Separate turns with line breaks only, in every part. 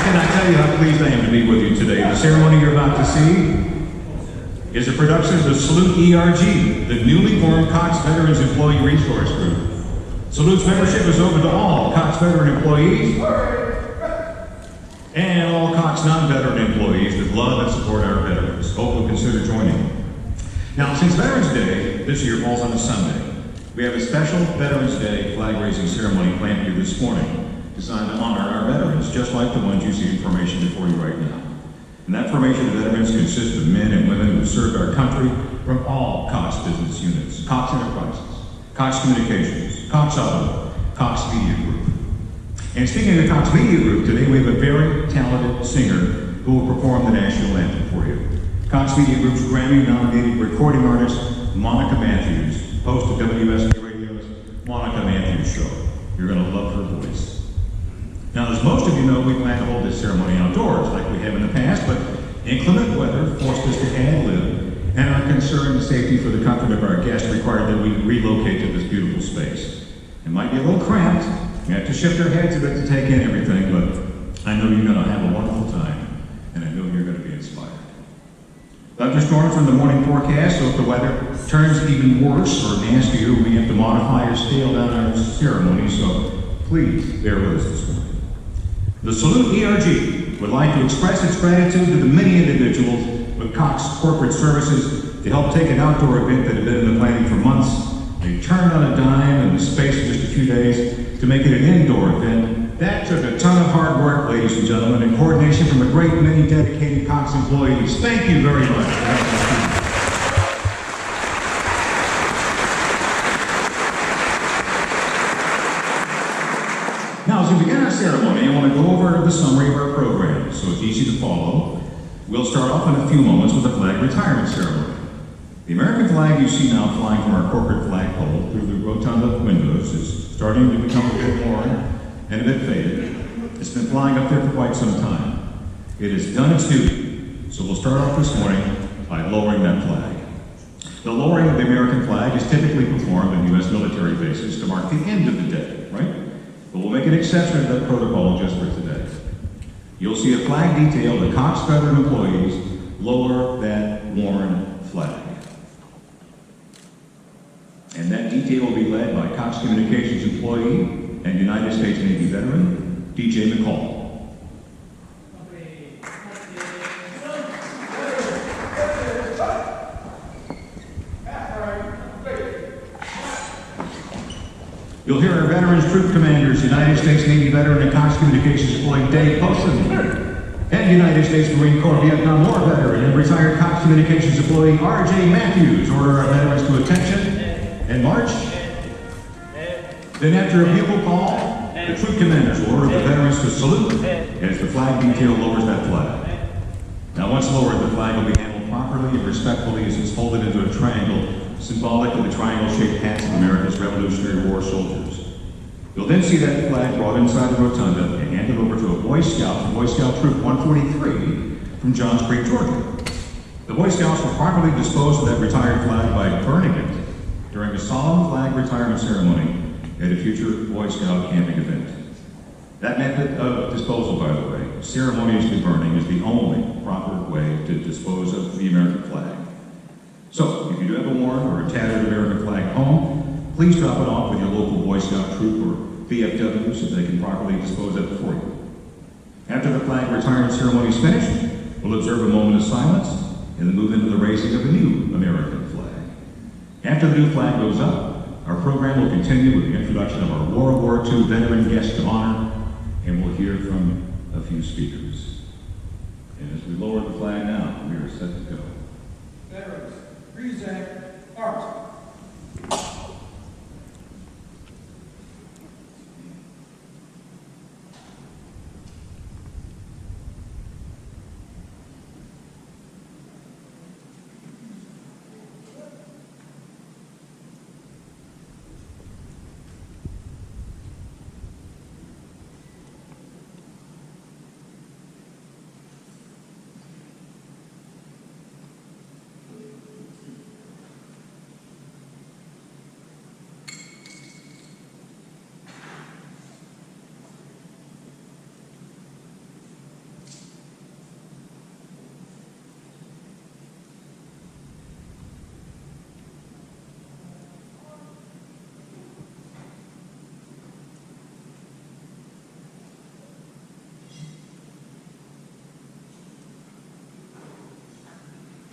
cannot tell you how pleased I am to be with you today. The ceremony you're about to see is a production of the Salute ERG, the newly formed Cox Veterans Employee Resource Group. Salute's membership is open to all Cox Veteran employees and all Cox non-veteran employees that love and support our veterans. Hope you'll consider joining. Now, since Veterans Day this year falls on a Sunday, we have a special Veterans Day flag-raising ceremony planned for you this morning, designed to honor our veterans, just like the ones you see in formation before you right now. And that formation of veterans consists of men and women who have served our country from all Cox business units, Cox Enterprises, Cox Communications, Cox Auto, Cox Media Group. And speaking of Cox Media Group, today we have a very talented singer who will perform the national anthem for you. Cox Media Group's Grammy-nominated recording artist, Monica Matthews, host of WSB Radio's Monica Matthews Show. You're going to love her voice. Now, as most of you know, we plan to hold this ceremony outdoors, like we have in the past, but inclement weather forced us to ad-lib, and our concern and safety for the comfort of our guests required that we relocate to this beautiful space. It might be a little cramped. We have to shift our heads a bit to take in everything, but I know you're going to have a wonderful time, and I know you're going to be inspired. Thunderstorms from the morning forecast, so if the weather turns even worse or nastier, we have to modify or scale down our ceremony, so please bear with us this morning. The Salute ERG would like to express its gratitude to the many individuals with Cox Corporate Services to help take an outdoor event that had been in the planning for months. They turned on a dime in the space of just a few days to make it an indoor event. That took a ton of hard work, ladies and gentlemen, and coordination from a great many dedicated Cox employees. Thank you very much. Now, as we begin our ceremony, I want to go over the summary of our program, so it's easy to follow. We'll start off in a few moments with the flag retirement ceremony. The American flag you see now flying from our corporate flagpole through the rotunda windows is starting to become a bit worn and a bit faded. It's been flying up there for quite some time. It has done its duty, so we'll start off this morning by lowering that flag. The lowering of the American flag is typically performed in U.S. military bases to mark the end of the day, right? But we'll make an exception to that protocol just for today. You'll see a flag detail of Cox Veteran employees lower that worn flag. And that detail will be led by Cox Communications employee and United States Navy veteran, DJ McCall. You'll hear our Veterans Troop Commanders, United States Navy veteran and Cox Communications employee Dave Poston, and United States Marine Corps Vietnam War veteran and retired Cox Communications employee R.J. Matthews order our veterans to attention and march. Then after a bugle call, the Troop Commanders will order the veterans to salute as the flag detail lowers that flag. Now once lowered, the flag will be handled properly and respectfully as it's folded into a triangle, symbolic of the triangle-shaped hats of America's Revolutionary War soldiers. You'll then see that flag brought inside the rotunda and handed over to a Boy Scout from Boy Scout Troop 143 from Johns Creek, Georgia. The Boy Scouts will properly dispose of that retired flag by burning it during a solemn flag retirement ceremony at a future Boy Scout camping event. That method of disposal, by the way, ceremoniously burning, is the only proper way to dispose of the American flag. So, if you do have a worn or a tattered American flag at home, please drop it off with your local Boy Scout troop or VFW so they can properly dispose of it for you. After the flag retirement ceremony is finished, we'll observe a moment of silence and then move into the raising of a new American flag. After the new flag goes up, our program will continue with the introduction of our World War II veteran guest of honor, and we'll hear from a few speakers. And as we lower the flag now, we are set to go.
Veterans, present arms.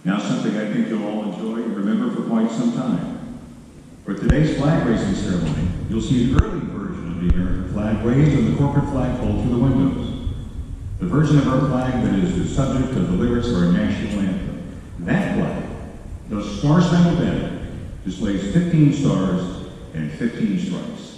Now something I think you'll all enjoy and remember for quite some time. For today's flag raising ceremony, you'll see an early version of the American flag raised on the corporate flagpole through the windows. The version of our flag that is the subject of the lyrics of our national anthem. That flag, the Star-Spangled Banner, displays 15 stars and 15 stripes.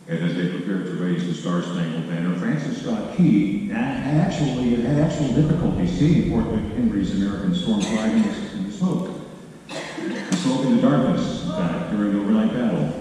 And as they prepared to raise the Star-Spangled Banner, Francis Scott Key had actual difficulty seeing Fort McHenry's American storm flag in the smoke. The smoke in the darkness, in fact, during the overnight battle.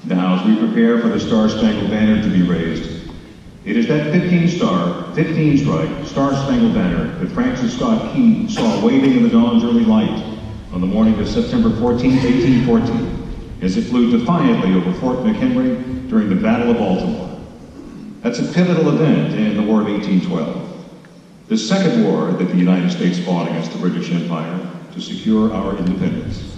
Now, as we prepare for the Star-Spangled Banner to be raised, it is that 15-star, 15-stripe, Star-Spangled Banner that Francis Scott Key saw waving in the dawn's early light on the morning of September 14, 1814, as it flew defiantly over Fort McHenry during the Battle of Baltimore. That's a pivotal event in the War of 1812, the second war that the United States fought against the British Empire to secure our independence.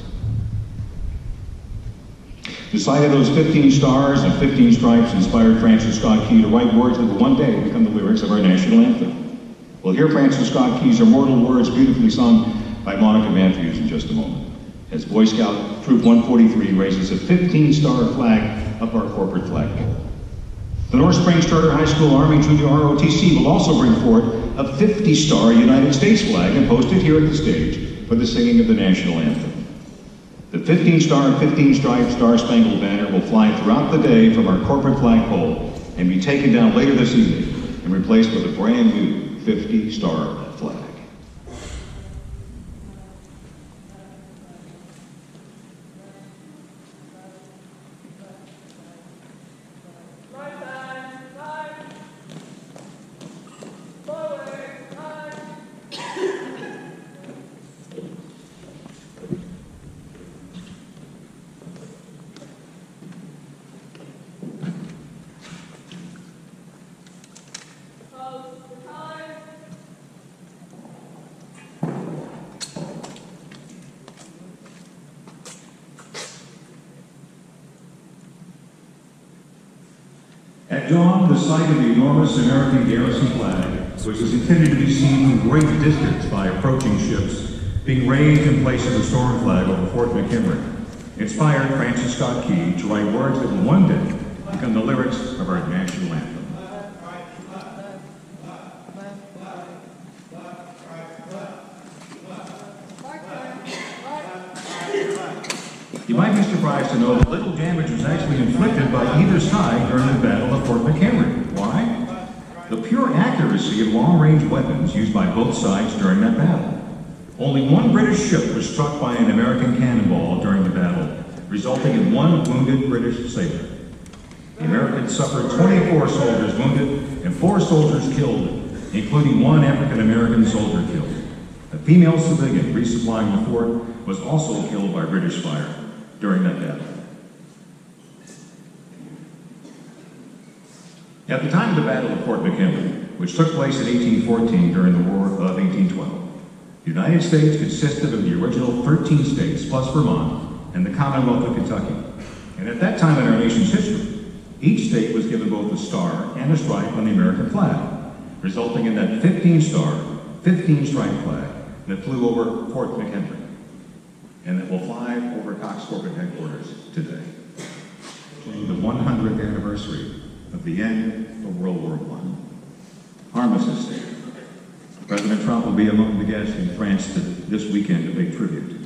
The sight of those 15 stars and 15 stripes inspired Francis Scott Key to write words that will one day become the lyrics of our national anthem. We'll hear Francis Scott Key's immortal words beautifully sung by Monica Matthews in just a moment, as Boy Scout Troop 143 raises a 15-star flag up our corporate flagpole. The North Springs Charter High School Army Junior ROTC will also bring forward a 50-star United States flag and post it here at the stage for the singing of the national anthem. The 15-star, 15-stripe Star-Spangled Banner will fly throughout the day from our corporate flagpole and be taken down later this evening and replaced with a brand new 50-star flag. At dawn, the sight of the enormous American garrison flag, which was intended to be seen from great distance by approaching ships, being raised in place of the storm flag over Fort McHenry, inspired Francis Scott Key to write words that will one day become the lyrics of our national anthem. You might be surprised to know that little damage was actually inflicted by either side during the Battle of Fort McHenry. Why? The pure accuracy of long-range weapons used by both sides during that battle. Only one British ship was struck by an American cannonball during the battle, resulting in one wounded British sailor. The Americans suffered 24 soldiers wounded and 4 soldiers killed, including 1 African-American soldier killed. A female civilian resupplying the fort was also killed by British fire during that battle. At the time of the Battle of Fort McHenry, which took place in 1814 during the War of 1812, the The United States consisted of the original 13 states plus Vermont and the Commonwealth of Kentucky. And at that time in our nation's history, each state was given both a star and a stripe on the American flag, resulting in that 15-star, 15-stripe flag that flew over Fort McHenry and that will fly over Cox corporate headquarters today. The 100th anniversary of the end of World War I. Armistice Day. President Trump will be among the guests in France this weekend to pay tribute.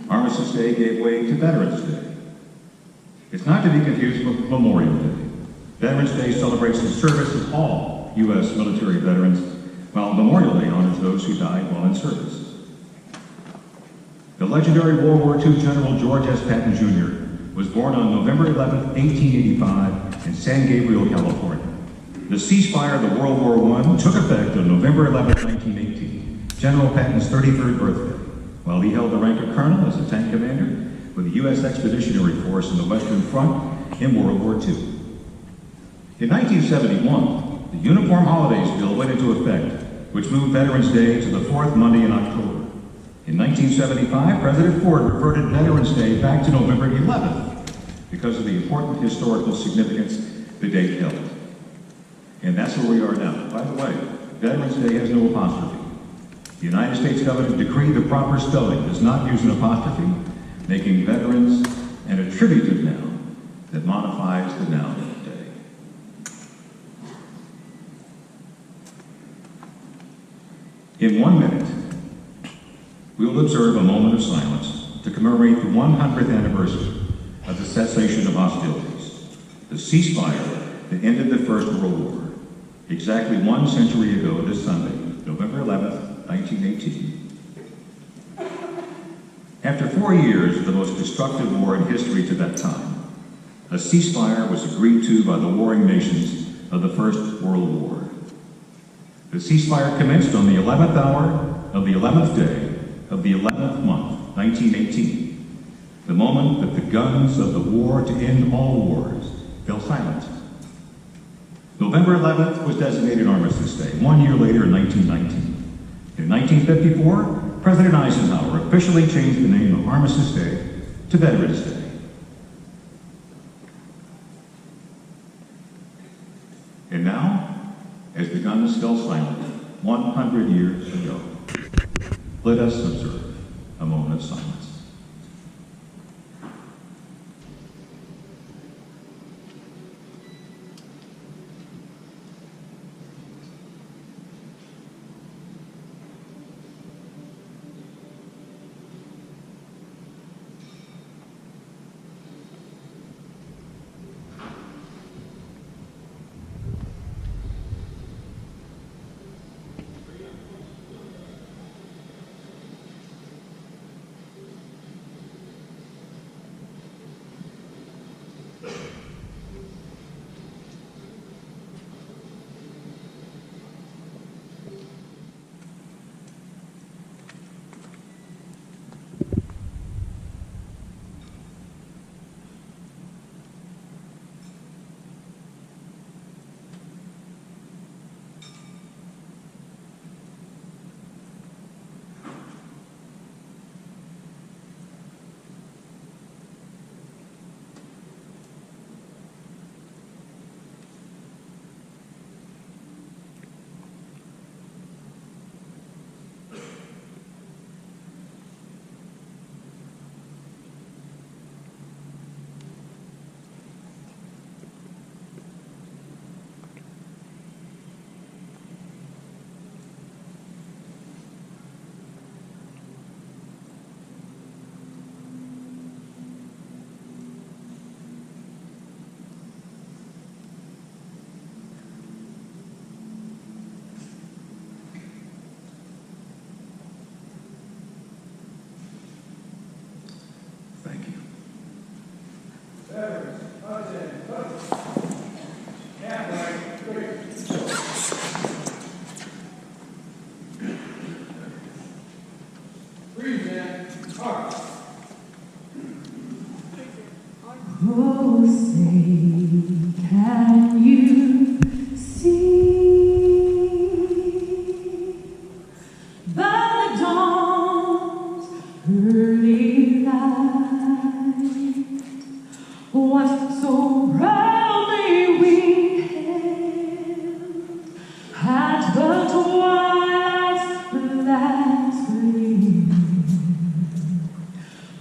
Armistice Day gave way to Veterans Day. It's not to be confused with Memorial Day. Veterans Day celebrates the service of all U.S. military veterans, while Memorial Day honors those who died while in service. The legendary World War II General George S. Patton Jr. was born on November 11, 1885 in San Gabriel, California. The ceasefire of the World War I took effect on November 11, 1918, General Patton's 33rd birthday, while he held the rank of colonel as a tank commander with the U.S. Expeditionary Force in the Western Front in World War II. In 1971, the Uniform Holidays Bill went into effect, which moved Veterans Day to the fourth Monday in October. In 1975, President Ford reverted Veterans Day back to November 11th because of the important historical significance the date held. And that's where we are now. By the way, Veterans Day has no apostrophe. The United States government decreed the proper spelling does not use an apostrophe, making veterans an attributive noun that modifies the noun day. In 1 minute, we will observe a moment of silence to commemorate the 100th anniversary of the cessation of hostilities, the ceasefire that ended the First World War, exactly 1 century ago this Sunday, November 11th, 1918. After 4 years of the most destructive war in history to that time, a ceasefire was agreed to by the warring nations of the First World War. The ceasefire commenced on the 11th hour of the 11th day of the 11th month, 1918, the moment that the guns of the war to end all wars fell silent. November 11th was designated Armistice Day, 1 year later in 1919. In 1954, President Eisenhower officially changed the name of Armistice Day to Veterans Day. And now, as the guns fell silent 100 years ago, let us observe a moment of silence.
twilight's last gleam,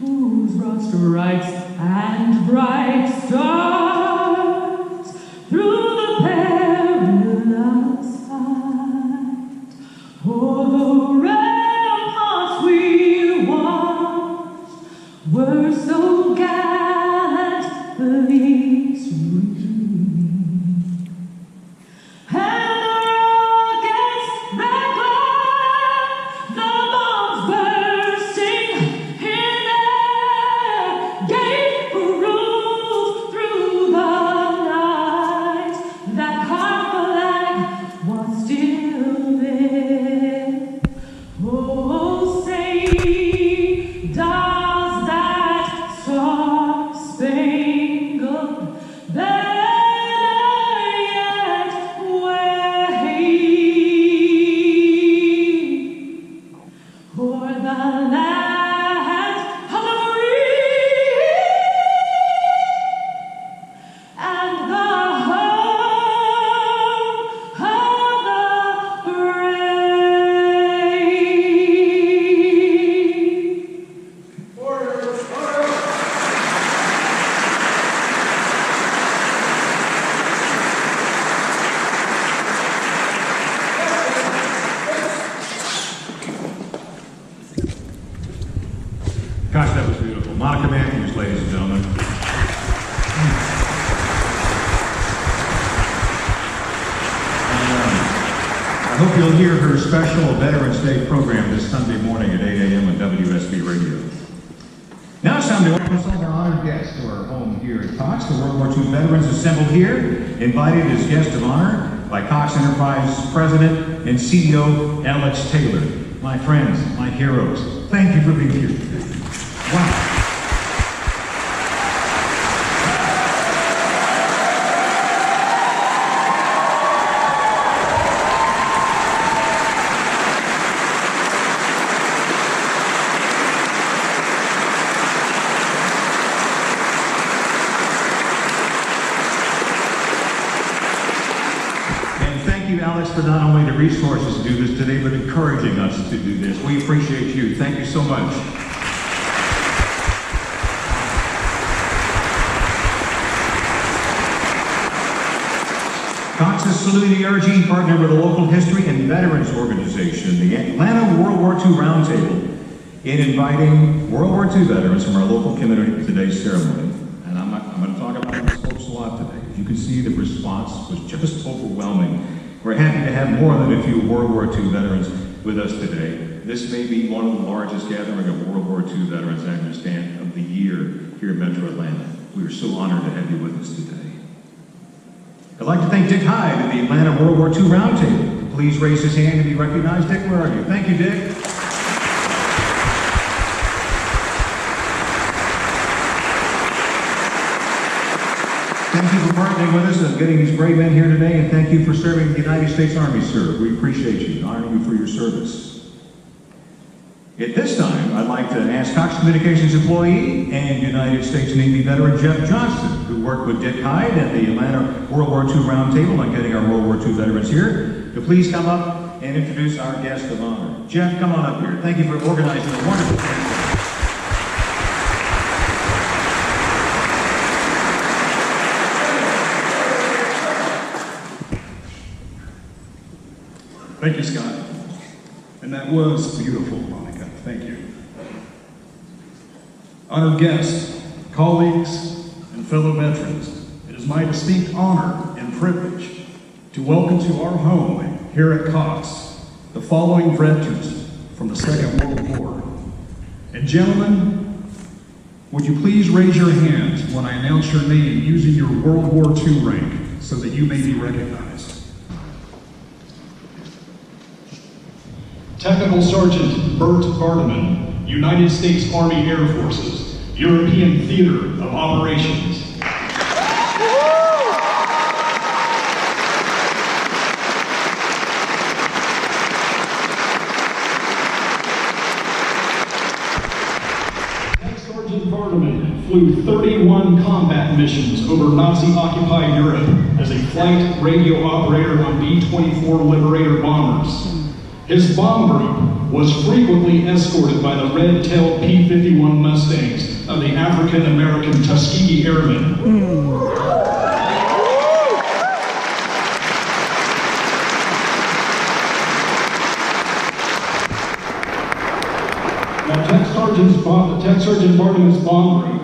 whose broad stripes and bright stars through the perilous fight o'er the ramparts we watched were so gallantly streaming, and the rockets that glare, the bombs bursting in air, gave proof through the night that our flag was still there. Oh, say, does that star-spangled banner yet wave o'er the land of the free and the home of the brave?
Order!
Gosh, that was beautiful. Monica Matthews, ladies and gentlemen. I hope you'll hear her special Veterans Day program this Sunday morning at 8 a.m. on WSB Radio. Now it's time to welcome some of our honored guests to our home here at Cox. The World War II veterans assembled here, invited as guests of honor by Cox Enterprise President and CEO Alex Taylor. My friends, my heroes, thank you for being here today. Wow. Alex, for not only the resources to do this today, but encouraging us to do this. We appreciate you. Thank you so much. Cox is saluting the RG partner with a local history and veterans organization, the Atlanta World War II Roundtable, in inviting World War II veterans from our local community to today's ceremony. And I'm going to talk about this folks a lot today. As you can see, the response was just overwhelming. We're happy to have more than a few World War II veterans with us today. This may be one of the largest gathering of World War II veterans, I understand, of the year here in Metro Atlanta. We are so honored to have you with us today. I'd like to thank Dick Hyde of the Atlanta World War II Roundtable. Please raise his hand to be recognized. Dick, where are you? Thank you, Dick. Thank you for partnering with us and getting these brave men here today, and thank you for serving the United States Army, sir. We appreciate you, honoring you for your service. At this time, I'd like to ask Cox Communications employee and United States Navy veteran Jeff Johnson, who worked with Dick Hyde at the Atlanta World War II Roundtable on getting our World War II veterans here, to please come up and introduce our guest of honor. Jeff, come on up here. Thank you for organizing a wonderful thing.
Thank you, Scott. And that was beautiful, Monica. Thank you. Honored guests, colleagues, and fellow veterans, it is my distinct honor and privilege to welcome to our home here at Cox the following veterans from the Second World War. And gentlemen, would you please raise your hands when I announce your name using your World War II rank so that you may be recognized. Technical Sergeant Bert Vardaman, United States Army Air Forces, European Theater of Operations. Tech Sergeant Vardaman, flew 31 combat missions over Nazi-occupied Europe as a flight radio operator on B-24 Liberator bombers. His bomb group was frequently escorted by the red-tailed P-51 Mustangs of the African-American Tuskegee Airmen. Now, Tech Sergeant Barnum's bomb group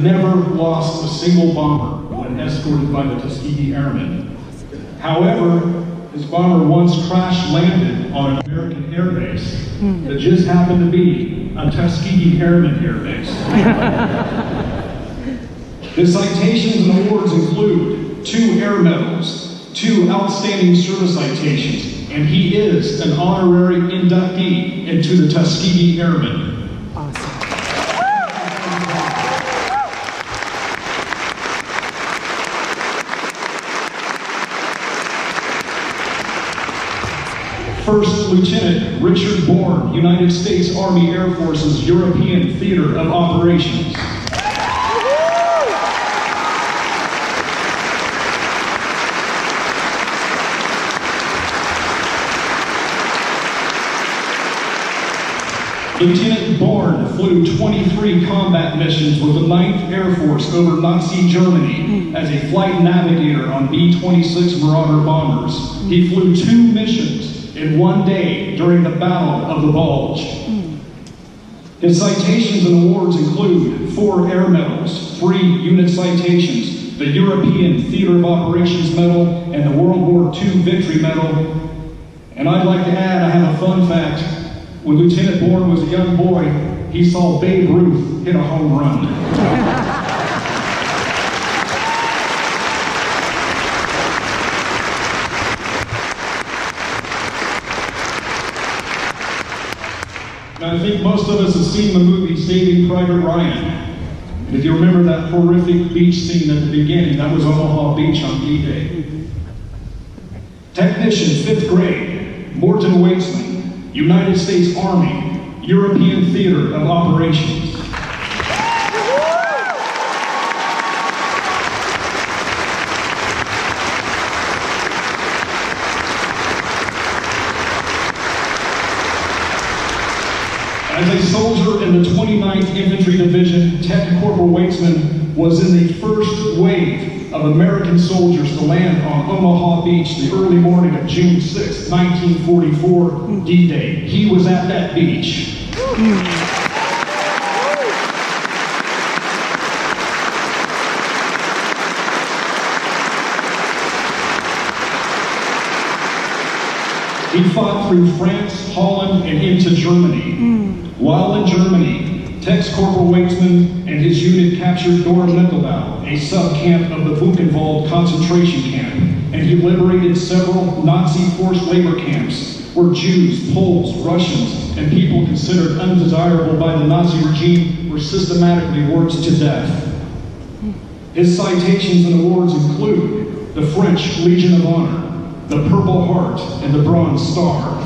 never lost a single bomber when escorted by the Tuskegee Airmen. However, his bomber once crash-landed on an American air base that just happened to be a Tuskegee Airmen air base. His citations and awards include 2 air medals, 2 outstanding service citations, and he is an honorary inductee into the Tuskegee Airmen. First Lieutenant Richard Bourne, United States Army Air Force's European Theater of Operations. Lieutenant Bourne flew 23 combat missions with the 9th Air Force over Nazi Germany as a flight navigator on B-26 Marauder bombers. He flew 2 missions in one day during the Battle of the Bulge. His citations and awards include 4 air medals, 3 unit citations, the European Theater of Operations Medal, and the World War II Victory Medal. And I'd like to add, I have a fun fact. When Lieutenant Bourne was a young boy, he saw Babe Ruth hit a home run. Now, I think most of us have seen the movie Saving Private Ryan. And if you remember that horrific beach scene at the beginning, that was Omaha Beach on D-Day. Technician, 5th grade, Morton Waitsman, United States Army, European Theater of Operations. As a soldier in the 29th Infantry Division, Tech Corporal Waitsman was in the first wave of American soldiers to land on Omaha Beach the early morning of June 6, 1944, D-Day. He was at that beach. He fought through France, Holland, and into Germany. While in Germany, Tech Corporal Waitsman and his unit captured Dorf-Mittelbau, a sub-camp of the Buchenwald concentration camp, and he liberated several Nazi forced labor camps where Jews, Poles, Russians, and people considered undesirable by the Nazi regime were systematically worked to death. His citations and awards include the French Legion of Honor, the Purple Heart, and the Bronze Star.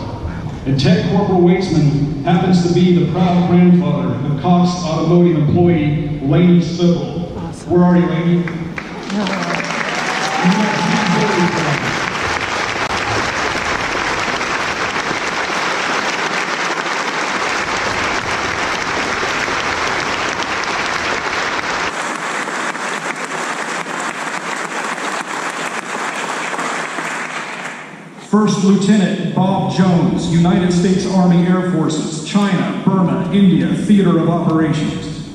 And Tech Corporal Waitsman happens to be the proud grandfather of Cox automotive employee Laney Sybil.
Awesome.
Where are you, Laney? First Lieutenant Bob Jones, United States Army Air Forces, China, Burma, India, Theater of Operations.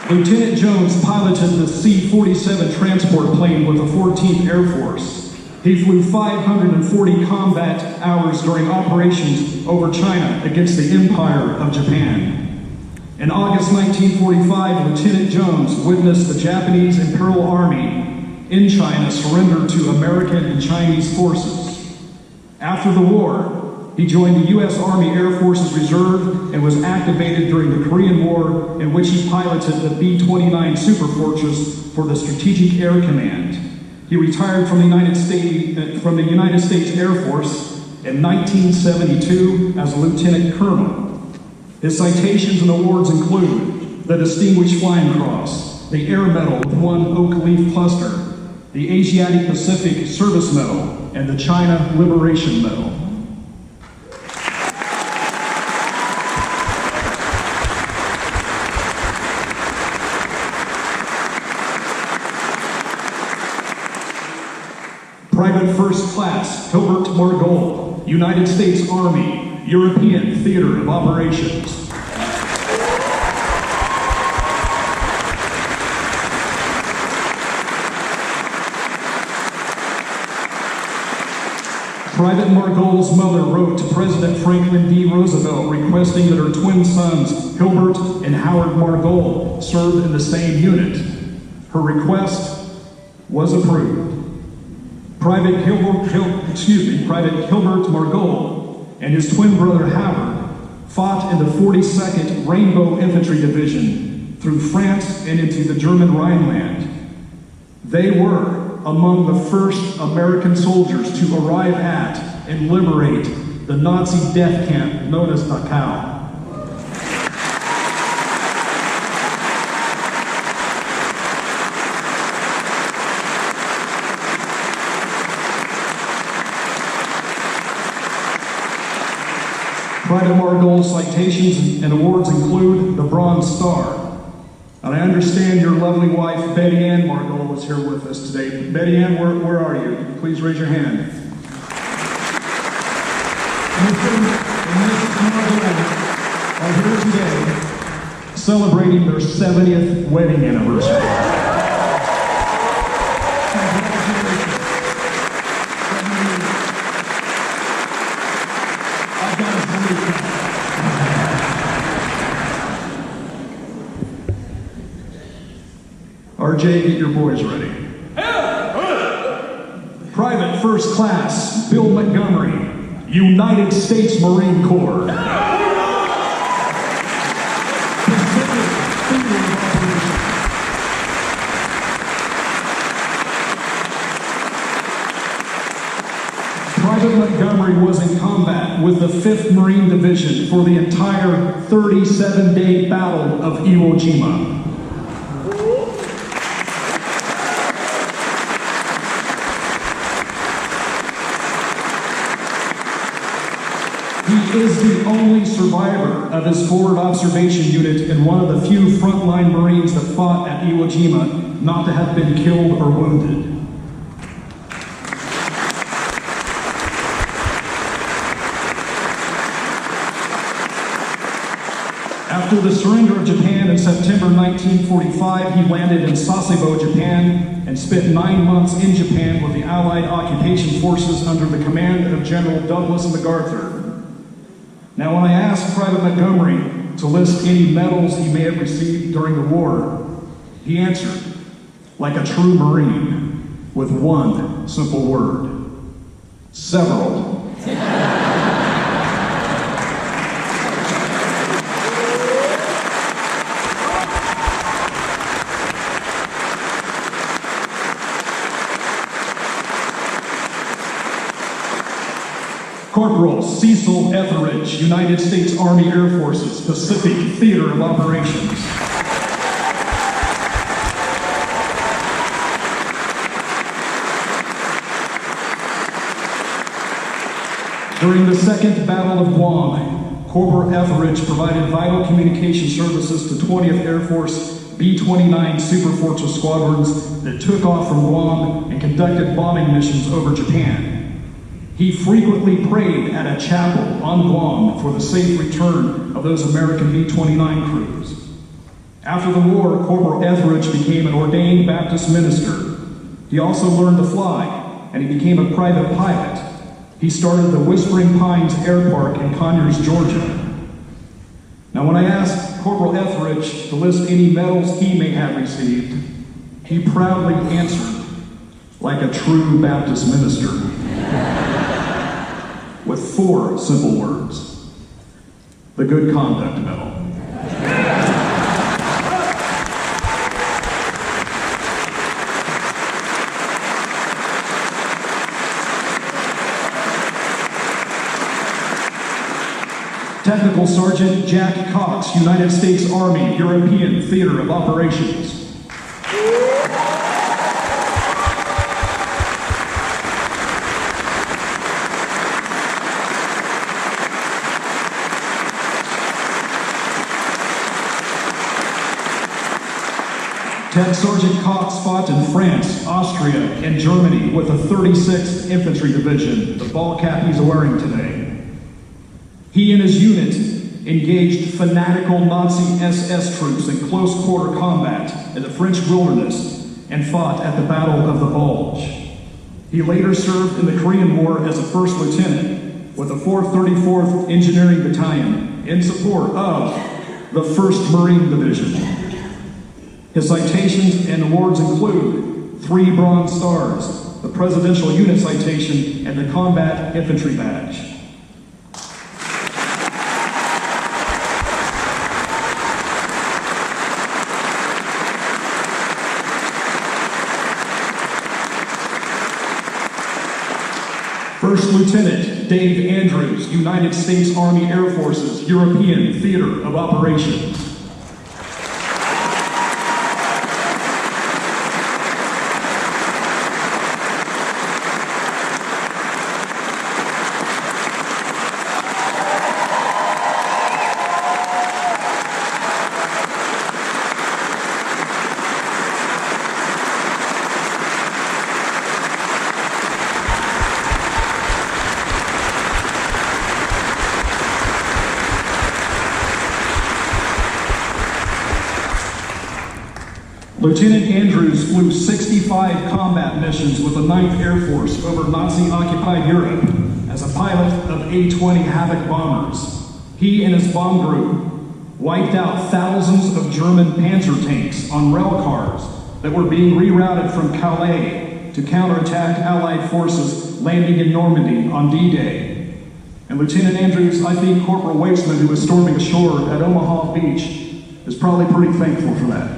Lieutenant Jones piloted the C-47 transport plane with the 14th Air Force. He flew 540 combat hours during operations over China against the Empire of Japan. In August 1945, Lieutenant Jones witnessed the Japanese Imperial Army in China surrender to American and Chinese forces. After the war, he joined the U.S. Army Air Forces Reserve and was activated during the Korean War, in which he piloted the B-29 Superfortress for the Strategic Air Command. He retired from the United States Air Force in 1972 as a lieutenant colonel. His citations and awards include the Distinguished Flying Cross, the Air Medal with 1 oak leaf cluster, the Asiatic Pacific Service Medal, and the China Liberation Medal. Private First Class Hilbert Margold, United States Army, European Theater of Operations. Private Margold's mother wrote to President Franklin D. Roosevelt requesting that her twin sons, Hilbert and Howard Margold, serve in the same unit. Her request was approved. Private Hilbert Margold and his twin brother Howard fought in the 42nd Rainbow Infantry Division through France and into the German Rhineland. They were among the first American soldiers to arrive at and liberate the Nazi death camp known as Dachau. Private Margold's citations and awards include the Bronze Star. And I understand your lovely wife, Betty Ann Margold, is here with us today. Betty Ann, where are you? Please raise your hand. Mr. and Mrs. Margold are here today celebrating their 70th wedding anniversary. RJ, get your boys ready. Private First Class Bill Montgomery, United States Marine Corps. Private Montgomery was in combat with the 5th Marine Division for the entire 37-day Battle of Iwo Jima. He is the only survivor of his forward observation unit and one of the few frontline Marines that fought at Iwo Jima not to have been killed or wounded. After the surrender of Japan in September 1945, he landed in Sasebo, Japan, and spent 9 months in Japan with the Allied occupation forces under the command of General Douglas MacArthur. Now, when I asked Private Montgomery to list any medals he may have received during the war, he answered, like a true Marine, with one simple word: several. Corporal Cecil Etheridge, United States Army Air Forces, Pacific Theater of Operations. During the Second Battle of Guam, Corporal Etheridge provided vital communication services to 20th Air Force B-29 Super Fortress squadrons that took off from Guam and conducted bombing missions over Japan. He frequently prayed at a chapel on Guam for the safe return of those American B-29 crews. After the war, Corporal Etheridge became an ordained Baptist minister. He also learned to fly, and he became a private pilot. He started the Whispering Pines Air Park in Conyers, Georgia. Now, when I asked Corporal Etheridge to list any medals he may have received, he proudly answered, like a true Baptist minister, with 4 simple words: the Good Conduct Medal. Technical Sergeant Jack Cox, United States Army, European Theater of Operations. Tech Sergeant Cox fought in France, Austria, and Germany with the 36th Infantry Division, the ball cap he's wearing today. He and his unit engaged fanatical Nazi SS troops in close quarter combat in the French wilderness and fought at the Battle of the Bulge. He later served in the Korean War as a first lieutenant with the 434th Engineering Battalion in support of the 1st Marine Division. His citations and awards include 3 Bronze Stars, the Presidential Unit Citation, and the Combat Infantry Badge. First Lieutenant Dave Andrews, United States Army Air Forces, European Theater of Operations. Lieutenant Andrews flew 65 combat missions with the 9th Air Force over Nazi-occupied Europe as a pilot of A-20 Havoc bombers. He and his bomb group wiped out thousands of German Panzer tanks on rail cars that were being rerouted from Calais to counterattack Allied forces landing in Normandy on D-Day. And Lieutenant Andrews, I think Corporal Waitsman, who was storming ashore at Omaha Beach, is probably pretty thankful for that.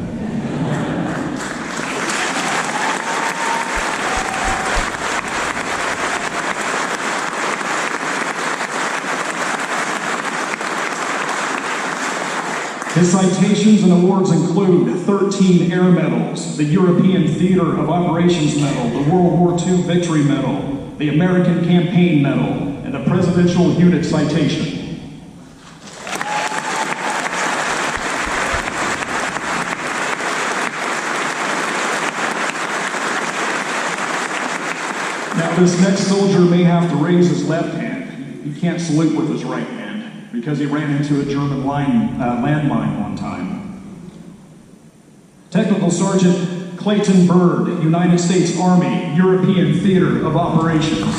His citations and awards include 13 Air Medals, the European Theater of Operations Medal, the World War II Victory Medal, the American Campaign Medal, and the Presidential Unit Citation. Now, this next soldier may have to raise his left hand. He can't salute with his right hand because he ran into a German landmine one time. Technical Sergeant Clayton Bird, United States Army, European Theater of Operations.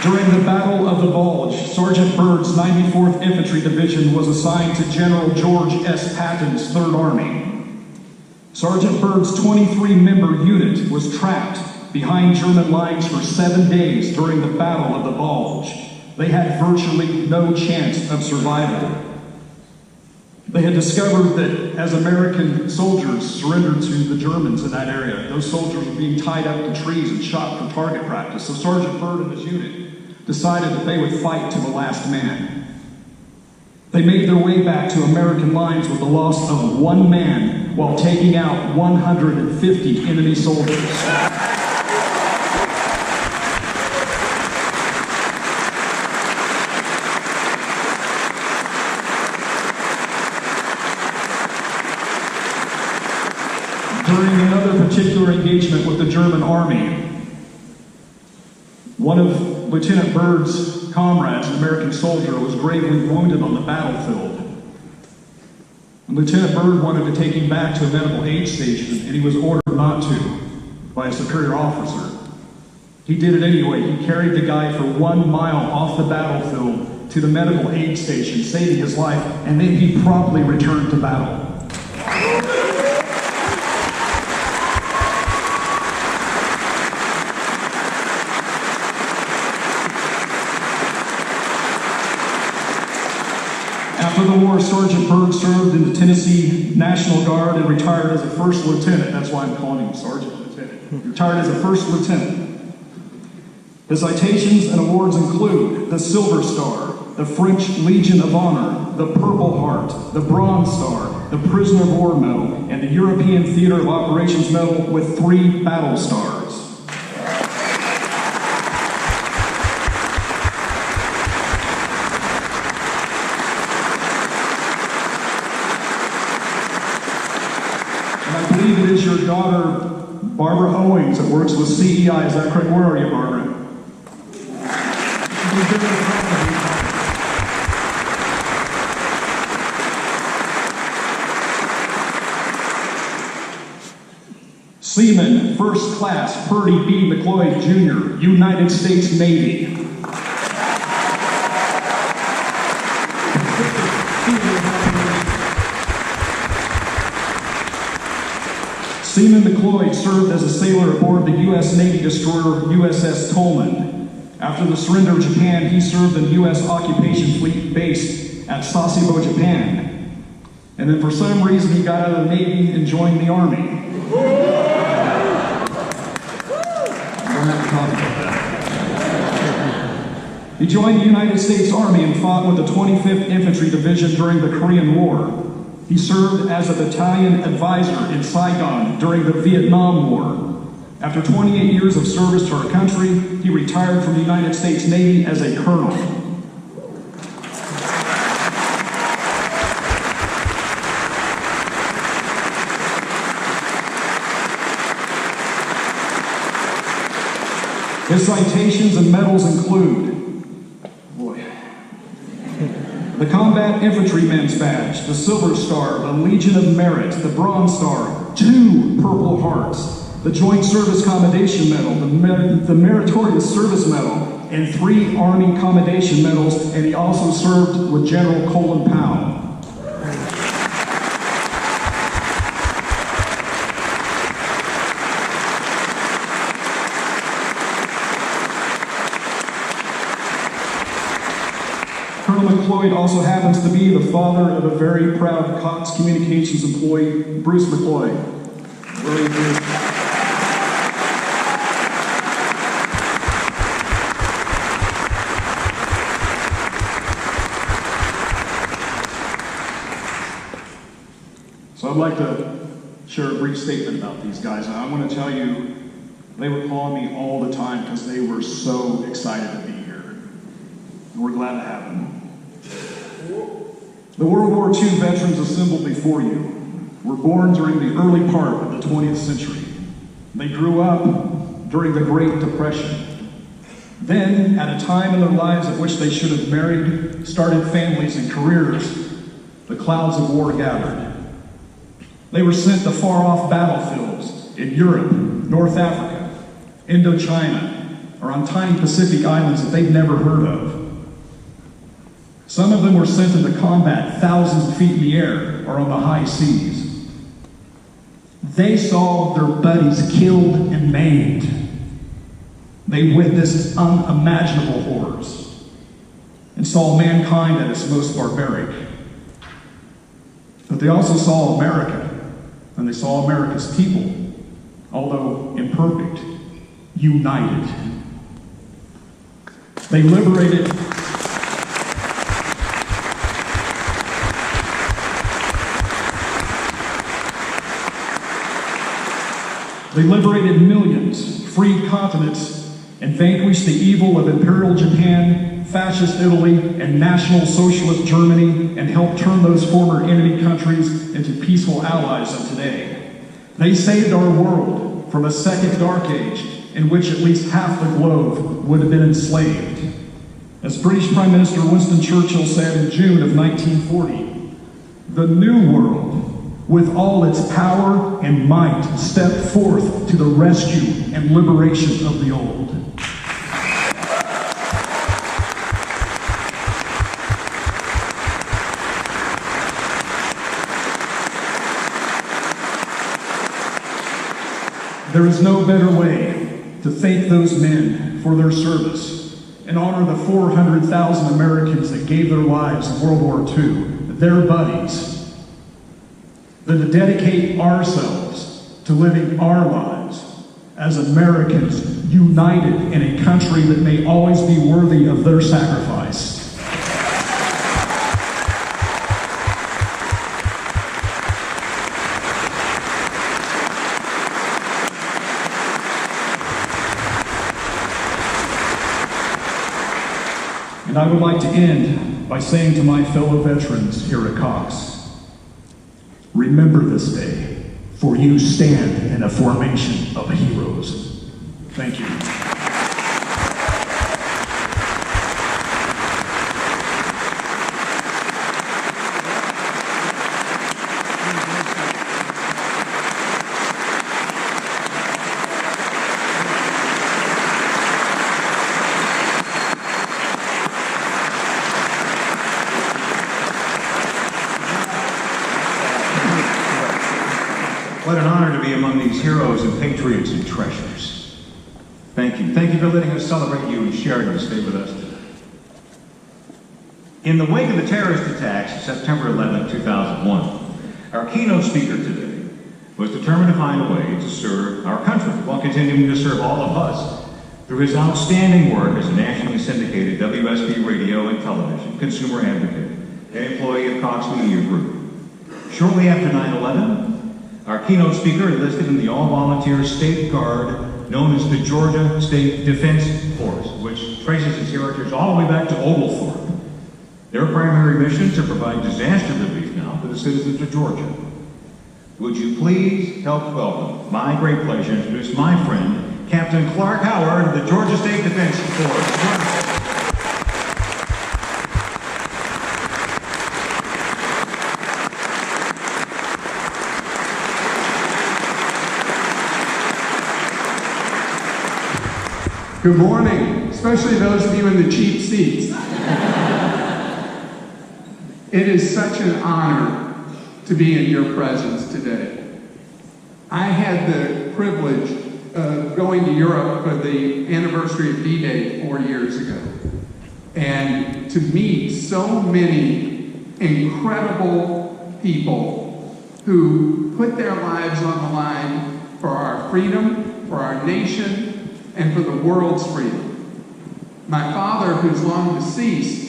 During the Battle of the Bulge, Sergeant Bird's 94th Infantry Division was assigned to General George S. Patton's 3rd Army. Sergeant Bird's 23-member unit was trapped behind German lines for 7 days during the Battle of the Bulge. They had virtually no chance of survival. They had discovered that as American soldiers surrendered to the Germans in that area, those soldiers were being tied up to trees and shot for target practice. So Sergeant Bird and his unit decided that they would fight to the last man. They made their way back to American lines with the loss of 1 man while taking out 150 enemy soldiers. During another particular engagement with the German army, one of Lieutenant Bird's comrades, an American soldier, was gravely wounded on the battlefield. And Lieutenant Bird wanted to take him back to a medical aid station, and he was ordered not to by a superior officer. He did it anyway. He carried the guy for 1 mile off the battlefield to the medical aid station, saving his life, and then he promptly returned to battle. After the war War, Sergeant Berg served in the Tennessee National Guard and retired as a first lieutenant. That's why I'm calling him Sergeant Lieutenant. Retired as a first lieutenant. His citations and awards include the Silver Star, the French Legion of Honor, the Purple Heart, the Bronze Star, the Prisoner of War Medal, and the European Theater of Operations Medal with 3 battle stars. And I believe it is your daughter, Barbara Owings, that works with CEI. Is that correct? Where are you, Barbara? Seaman, First Class Purdy B. McLeod, Jr., United States Navy. Seaman McLeod served as a sailor aboard the U.S. Navy destroyer USS Tolman. After the surrender of Japan, he served in the U.S. occupation fleet based at Sasebo, Japan. And then for some reason, he got out of the Navy and joined the Army. He joined the United States Army and fought with the 25th Infantry Division during the Korean War. He served as a battalion advisor in Saigon during the Vietnam War. After 28 years of service to our country, he retired from the United States Navy as a colonel. His citations and medals include the Combat Infantryman's Badge, the Silver Star, the Legion of Merit, the Bronze Star, 2 Purple Hearts, the Joint Service Commendation Medal, the Meritorious Service Medal, and 3 Army Commendation Medals, and he also served with General Colin Powell. Colonel McLeod also happens to be the father of a very proud Cox Communications employee, Bruce McLeod. Where are you, Bruce? So I'd like to share a brief statement about these guys. And I want to tell you, they were calling me all the time because they were so excited to be here. And we're glad to have them. The World War II veterans assembled before you were born during the early part of the 20th century. They grew up during the Great Depression. Then, at a time in their lives at which they should have married, started families and careers, the clouds of war gathered. They were sent to far-off battlefields in Europe, North Africa, Indochina, or on tiny Pacific islands that they'd never heard of. Some of them were sent into combat thousands of feet in the air or on the high seas. They saw their buddies killed and maimed. They witnessed unimaginable horrors and saw mankind at its most barbaric. But they also saw America, and they saw America's people, although imperfect, united. They liberated millions, freed continents, and vanquished the evil of Imperial Japan, Fascist Italy, and National Socialist Germany, and helped turn those former enemy countries into peaceful allies of today. They saved our world from a second dark age in which at least half the globe would have been enslaved. As British Prime Minister Winston Churchill said in June of 1940, the new world, with all its power and might, stepped forth to the rescue and liberation of the old. There is no better way to thank those men for their service and honor the 400,000 Americans that gave their lives in World War II their buddies, than to dedicate ourselves to living our lives as Americans united in a country that may always be worthy of their sacrifice. And I would like to end by saying to my fellow veterans here at Cox, remember this day, for you stand in a formation of heroes. Thank you.
What an honor to be among these heroes and patriots and treasures. Thank you. Thank you for letting us celebrate you and sharing this day with us today. In the wake of the terrorist attacks of September 11, 2001, our keynote speaker today was determined to find a way to serve our country while continuing to serve all of us through his outstanding work as a nationally syndicated WSB radio and television consumer advocate and employee of Cox Media Group. Shortly after 9/11, our keynote speaker enlisted in the all-volunteer State Guard known as the Georgia State Defense Force, which traces its heritage all the way back to Oglethorpe. Their primary mission to provide disaster relief now for the citizens of Georgia. Would you please help welcome, my great pleasure, introduce my friend, Captain Clark Howard of the Georgia State Defense Force.
Good morning, especially those of you in the cheap seats. It is such an honor to be in your presence today. I had the privilege of going to Europe for the anniversary of D-Day 4 years ago, and to meet so many incredible people who put their lives on the line for our freedom, for our nation, and for the world's freedom. My father, who's long deceased,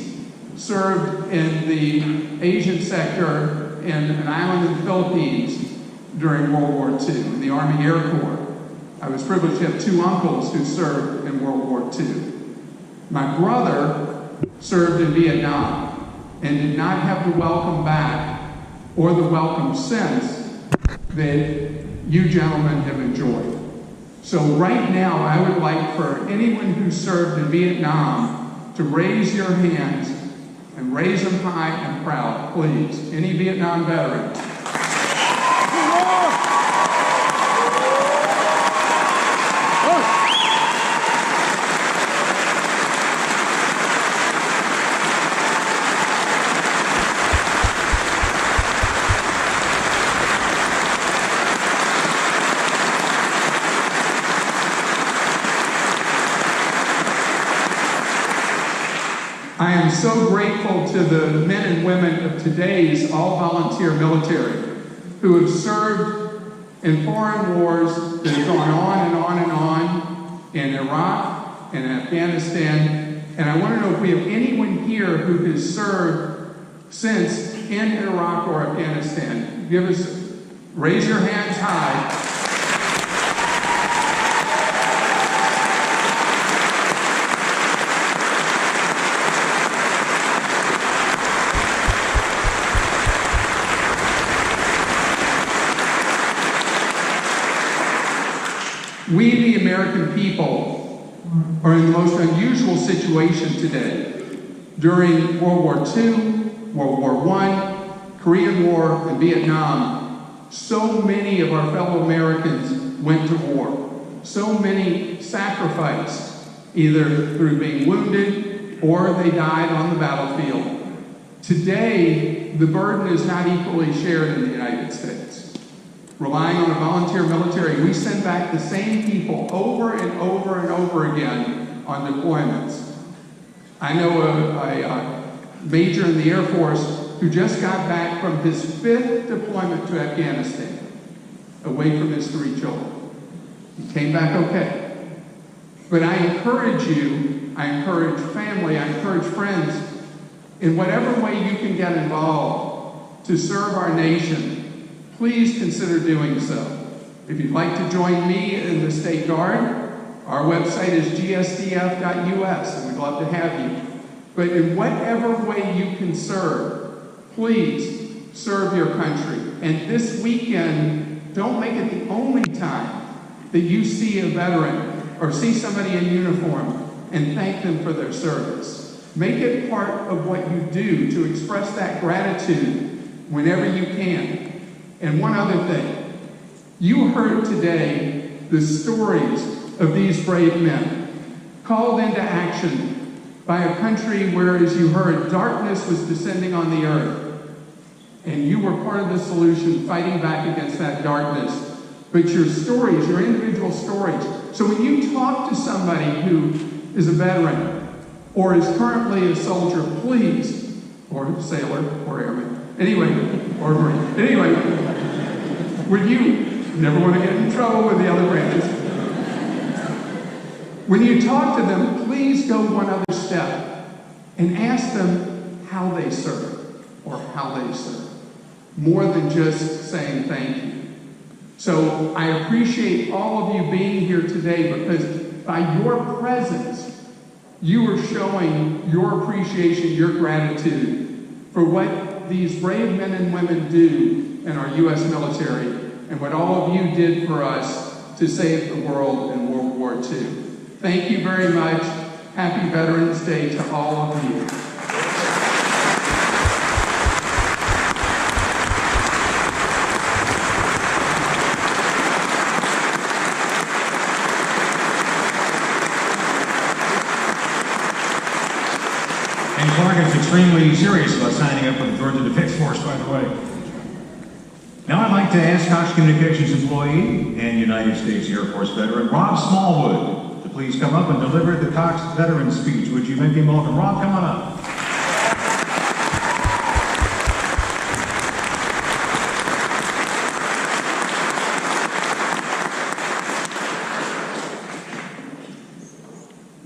served in the Asian sector in an island in the Philippines during World War II in the Army Air Corps. I was privileged to have two uncles who served in World War II. My brother served in Vietnam and did not have the welcome back or the welcome since that you gentlemen have enjoyed. So right now, I would like for anyone who served in Vietnam to raise your hands and raise them high and proud, please. Any Vietnam veterans? I am so grateful to the men and women of today's all-volunteer military who have served in foreign wars that have gone on and on and on in Iraq and Afghanistan. And I want to know if we have anyone here who has served since in Iraq or Afghanistan. Raise your hands high. We, the American people, are in the most unusual situation today. During World War II, World War I, Korean War, and Vietnam, so many of our fellow Americans went to war. So many sacrificed, either through being wounded or they died on the battlefield. Today, the burden is not equally shared in the United States. Relying on a volunteer military, we send back the same people over and over and over again on deployments. I know a major in the Air Force who just got back from his 5th deployment to Afghanistan, away from his 3 children. He came back okay. But I encourage you, I encourage family, I encourage friends, in whatever way you can get involved to serve our nation, please consider doing so. If you'd like to join me in the State Guard, our website is gsdf.us, and we'd love to have you. But in whatever way you can serve, please serve your country. And this weekend, don't make it the only time that you see a veteran or see somebody in uniform and thank them for their service. Make it part of what you do to express that gratitude whenever you can. And one other thing. You heard today the stories of these brave men called into action by a country where, as you heard, darkness was descending on the earth. And you were part of the solution fighting back against that darkness. But your stories, your individual stories. So when you talk to somebody who is a veteran or is currently a soldier, please, or sailor, or airman, anyway, or Marine, anyway, when you never want to get in trouble with the other branches. When you talk to them, please go one other step and ask them how they serve or how they serve, more than just saying thank you. So I appreciate all of you being here today, because by your presence, you are showing your appreciation, your gratitude for what these brave men and women do in our U.S. military and what all of you did for us to save the world in World War II. Thank you very much. Happy Veterans Day to all of you.
And Clark is extremely serious about signing up for the Georgia Defense Force, by the way. Now I'd like to ask Cox Communications employee and United States Air Force veteran Rob Smallwood to please come up and deliver the Cox Veterans speech. Would you make him welcome? Rob, come on up.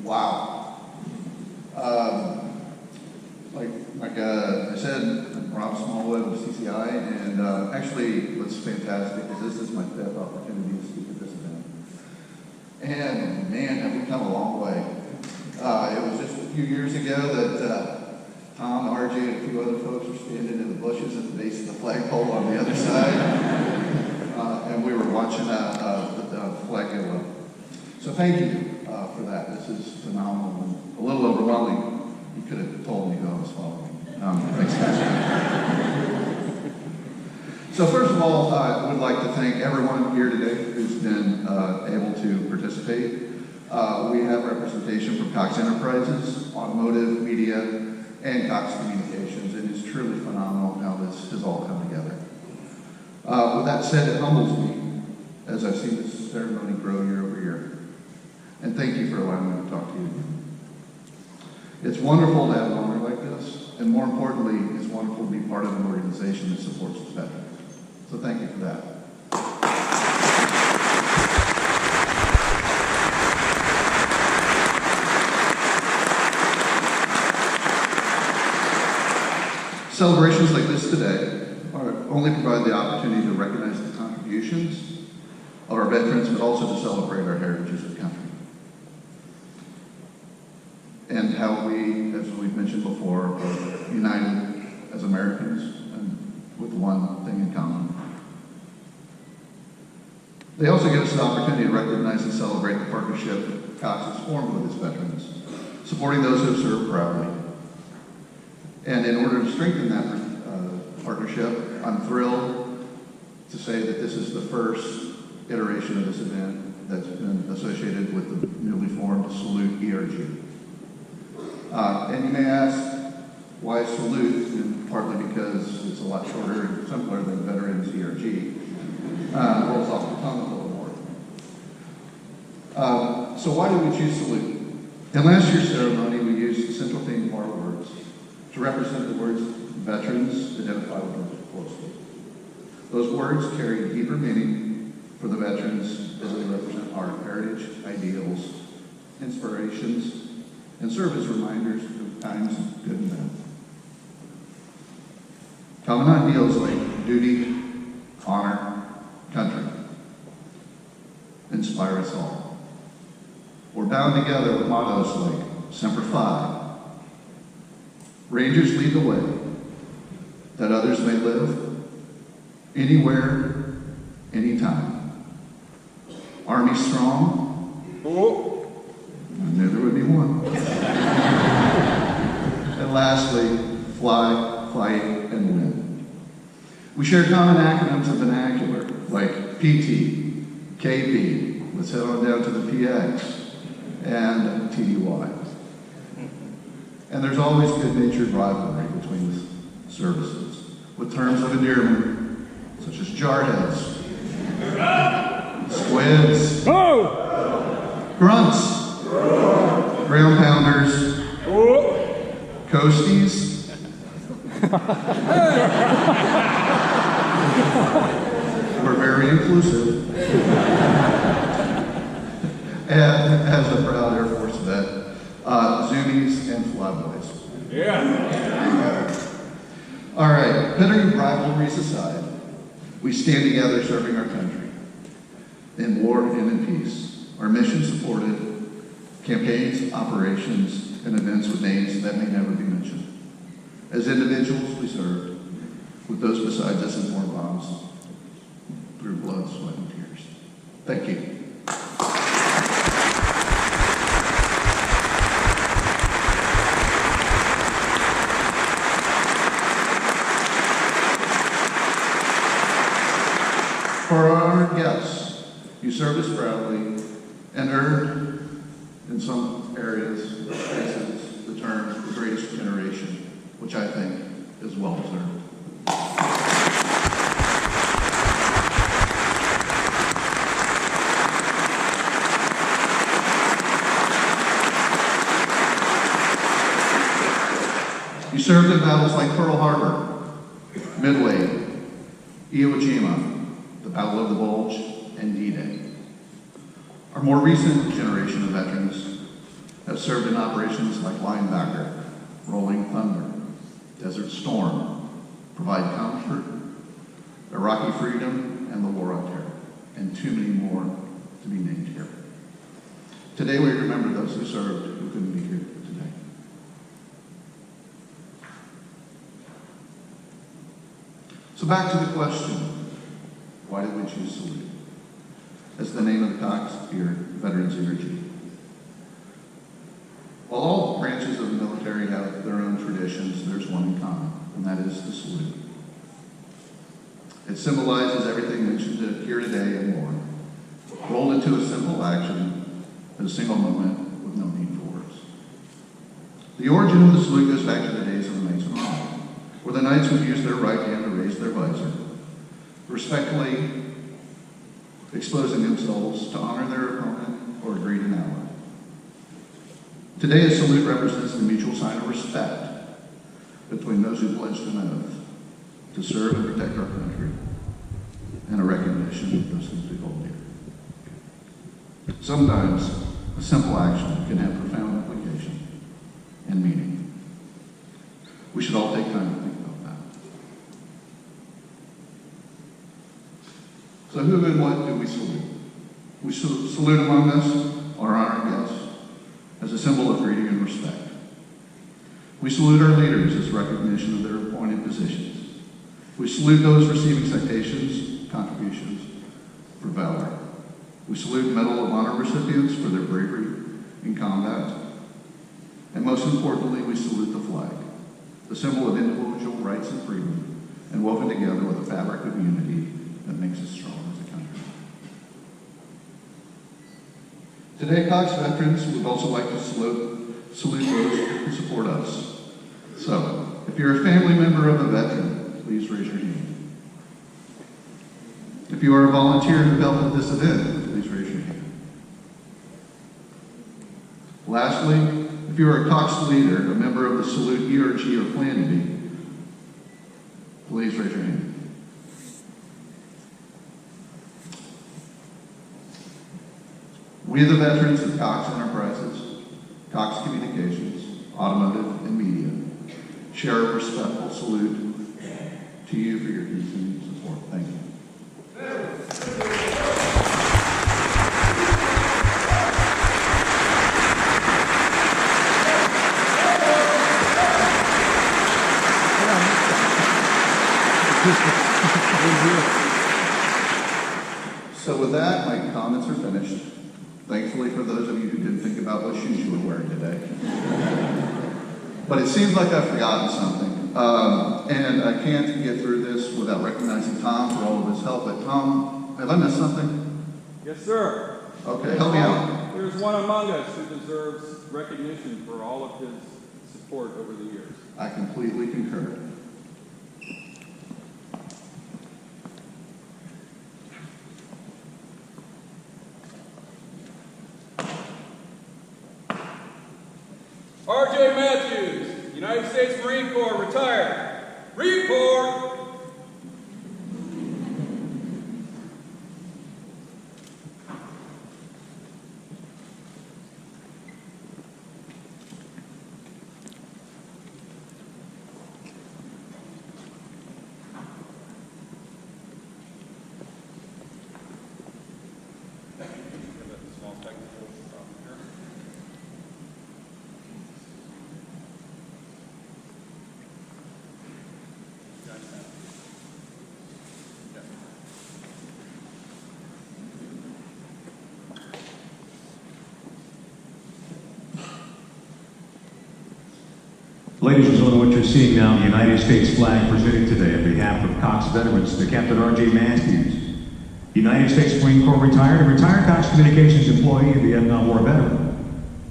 Wow. Like I said, I'm Rob Smallwood with CCI, and actually what's fantastic is this is my 5th opportunity to speak at this event. And man, have we come a long way. It was just a few years ago that Tom, RJ, and a few other folks were standing in the bushes at the base of the flagpole on the other side, and we were watching the flag go up. So thank you for that. This is phenomenal and a little overwhelming. You could have told me who I was following. Thanks, guys. So first of all, I would like to thank everyone here today who's been able to participate. We have representation from Cox Enterprises, Automotive, Media, and Cox Communications. It is truly phenomenal how this has all come together. With that said, it humbles me as I've seen this ceremony grow year over year. And thank you for allowing me to talk to you again. It's wonderful to have an honor like this, and more importantly, it's wonderful to be part of an organization that supports its veterans. So thank you for that. Celebrations like this today only provide the opportunity to recognize the contributions of our veterans, but also to celebrate our heritage as a country. And how we, as we've mentioned before, are united as Americans and with one thing in common. They also give us the opportunity to recognize and celebrate the partnership Cox has formed with its veterans, supporting those who have served proudly. And in order to strengthen that partnership, I'm thrilled to say that this is the first iteration of this event that's been associated with the newly formed Salute ERG. And you may ask, why Salute? And partly because it's a lot shorter and simpler than Veterans ERG. Rolls off the tongue a little more. So why did we choose Salute? In last year's ceremony, we used the central theme of our words to represent the words veterans identify with them closely. Those words carry deeper meaning for the veterans as they represent our heritage, ideals, inspirations, and serve as reminders of times of good and bad. Common ideals like duty, honor, country inspire us all. We're bound together with mottos like Semper Fi, Rangers lead the way, that others may live anywhere, anytime. Army strong. I knew there would be one. And lastly, fly, fight, and win. We share common acronyms of vernacular like PT, KP, let's head on down to the PX, and TDY. And there's always good-natured rivalry between the services, with terms of endearment such as jarheads, squids, grunts, ground pounders, coasties, we're very inclusive, and as a proud Air Force vet, Zoomies and flyboys. All right, petty rivalries aside, we stand together serving our country in war and in peace. Our mission supported campaigns, operations, and events with names that may never be mentioned. As individuals, we served with those beside us in war bombs through blood, sweat, and tears. Thank you. For our guests, you served us proudly and earned, in some areas, the term the greatest generation, which I think is well deserved. You served in battles like Pearl Harbor, Midway, Iwo Jima, the Battle of the Bulge, and D-Day. Our more recent generation of veterans have served in operations like Linebacker, Rolling Thunder, Desert Storm, Provide Comfort, Iraqi Freedom, and the War on Terror, and too many more to be named here. Today we remember those who served who couldn't be here today. So back to the question. Why did we choose salute as the name of the Cox Veterans Eulogy? While all branches of the military have their own traditions, there's one in common, and that is the salute. It symbolizes everything mentioned here today and more, rolled into a simple action in a single moment with no need for words. The origin of the salute goes back to the days of the Knights of Honor, where the knights would use their right hand to raise their visor, respectfully exposing themselves to honor their opponent or greet an ally. Today, a salute represents the mutual sign of respect between those who pledged an oath to serve and protect our country, and a recognition of those things we hold dear. Sometimes, a simple action can have profound implication and meaning. We should all take time to think about that. So who and what do we salute? We salute among us our honored guests as a symbol of greeting and respect. We salute our leaders as recognition of their appointed positions. We salute those receiving citations, contributions for valor. We salute Medal of Honor recipients for their bravery in combat. And most importantly, we salute the flag, the symbol of individual rights and freedom, and woven together with a fabric of unity that makes us strong as a country. Today, Cox Veterans would also like to salute those who support us. So, if you're a family member of a veteran, please raise your hand. If you are a volunteer who helped at this event, please raise your hand. Lastly, if you are a Cox leader, a member of the Salute ERG or Plan to be, Please raise your hand. We, the veterans of Cox Enterprises, Cox Communications, Automotive, and Media, share a respectful salute to you for your continued support. Thank you. So with that, my comments are finished. Thankfully for those of you who didn't think about what shoes you were wearing today. But it seems like I've forgotten something. And I can't get through this without recognizing Tom for all of his help. But Tom, have I missed something?
Yes, sir.
Okay, help me out.
There's one among us who deserves recognition for all of his support over the years.
I completely concur.
R.J. Matthews, United States Marine Corps, retired. Report.
Ladies and gentlemen, what you're seeing now, the United States flag presented today on behalf of Cox Veterans to Captain R.J. Matthews, United States Marine Corps retired and retired Cox Communications employee and Vietnam War veteran.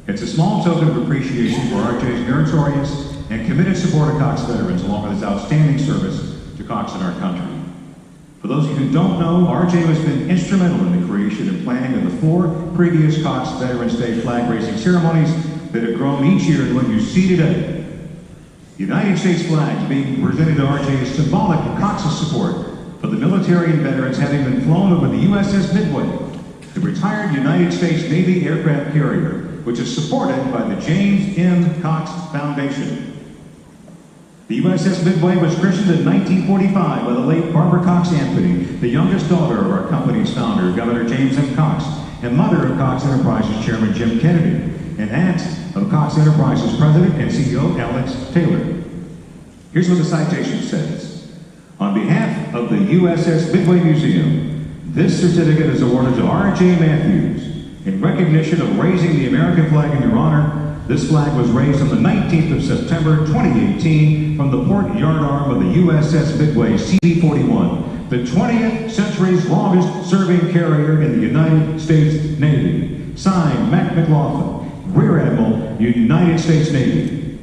It's a small token of appreciation for R.J.'s meritorious and committed support of Cox Veterans along with his outstanding service to Cox and our country. For those of you who don't know, R.J. has been instrumental in the creation and planning of the 4 previous Cox Veterans Day flag raising ceremonies that have grown each year to what you see today. The United States flag being presented to R.J. is symbolic of Cox's support for the military and veterans having been flown over the USS Midway, the retired United States Navy aircraft carrier, which is supported by the James M. Cox Foundation. The USS Midway was christened in 1945 by the late Barbara Cox Anthony, the youngest daughter of our company's founder, Governor James M. Cox, and mother of Cox Enterprises Chairman Jim Kennedy, and aunt of Cox Enterprises President and CEO Alex Taylor. Here's what the citation says. On behalf of the USS Midway Museum, this certificate is awarded to R.J. Matthews in recognition of raising the American flag in your honor. This flag was raised on the 19th of September 2018 from the port yard arm of the USS Midway CD-41, the 20th century's longest serving carrier in the United States Navy. Signed, Mac McLaughlin, Rear Admiral, United States Navy.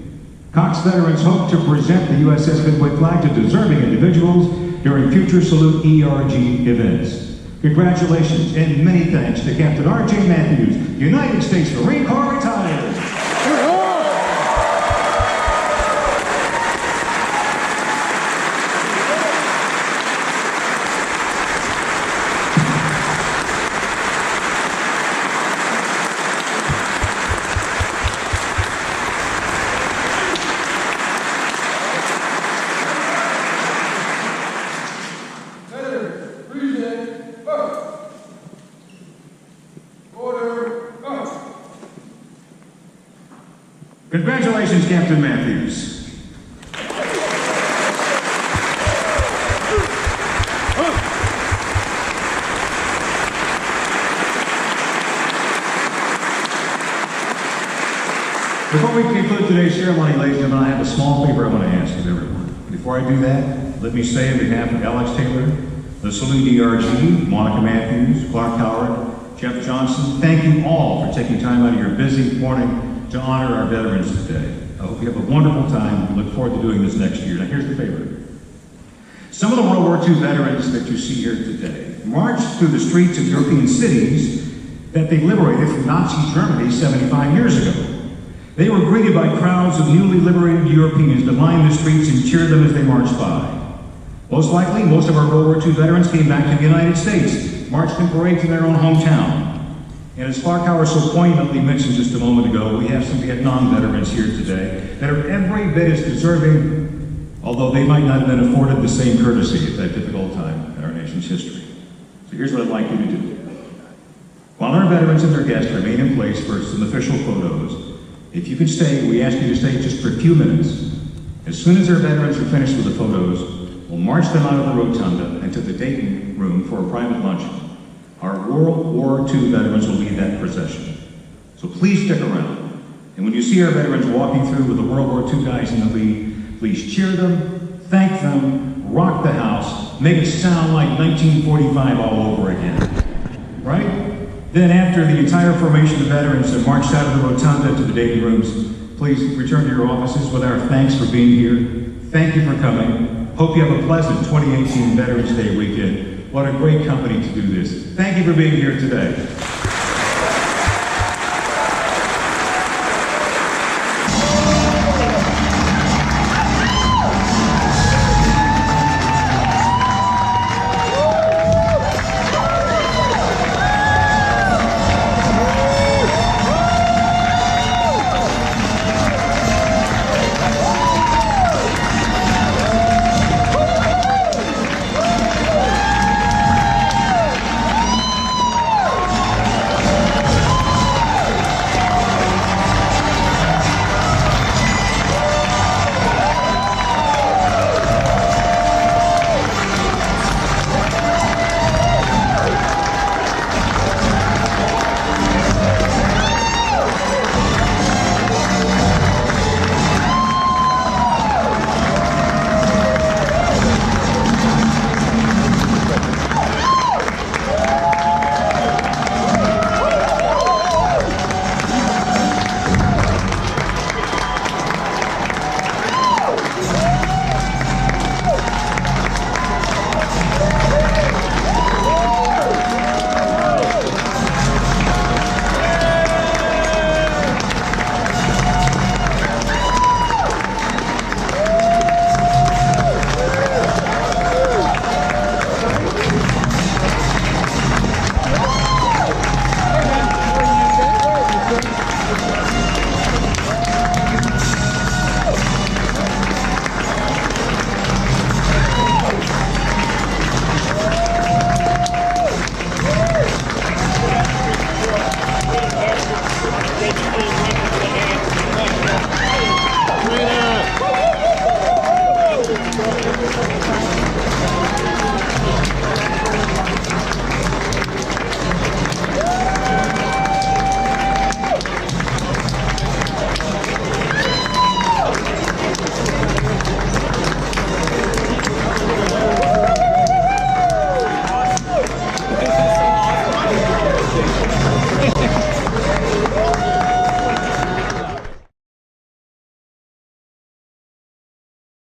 Cox Veterans hope to present the USS Midway flag to deserving individuals during future Salute ERG events. Congratulations and many thanks to Captain R.J. Matthews, United States Marine Corps retired. Congratulations, Captain Matthews. Before we conclude today's ceremony, ladies and gentlemen, I have a small favor I want to ask of everyone. Before I do that, let me say on behalf of Alex Taylor, the Salute ERG, Monica Matthews, Clark Howard, Jeff Johnson, thank you all for taking time out of your busy morning to honor our veterans today. I hope you have a wonderful time. We look forward to doing this next year. Now here's the favor. Some of the World War II veterans that you see here today marched through the streets of European cities that they liberated from Nazi Germany 75 years ago. They were greeted by crowds of newly liberated Europeans that lined the streets and cheered them as they marched by. Most likely, most of our World War II veterans came back to the United States, marched in parades in their own hometown. And as Farquhar so poignantly mentioned just a moment ago, we have some Vietnam veterans here today that are every bit as deserving, although they might not have been afforded the same courtesy at that difficult time in our nation's history. So here's what I'd like you to do. While our veterans and their guests remain in place for some official photos, if you could stay, we ask you to stay just for a few minutes. As soon as our veterans are finished with the photos, we'll march them out of the rotunda and to the Dayton room for a private luncheon. Our World War II veterans will lead that procession. So please stick around. And when you see our veterans walking through with the World War II guys in the lead, please cheer them, thank them, rock the house, make it sound like 1945 all over again. Right? Then after the entire formation of veterans have marched out of the rotunda to the Dayton rooms, please return to your offices with our thanks for being here. Thank you for coming. Hope you have a pleasant 2018 Veterans Day weekend. What a great company to do this. Thank you for being here today.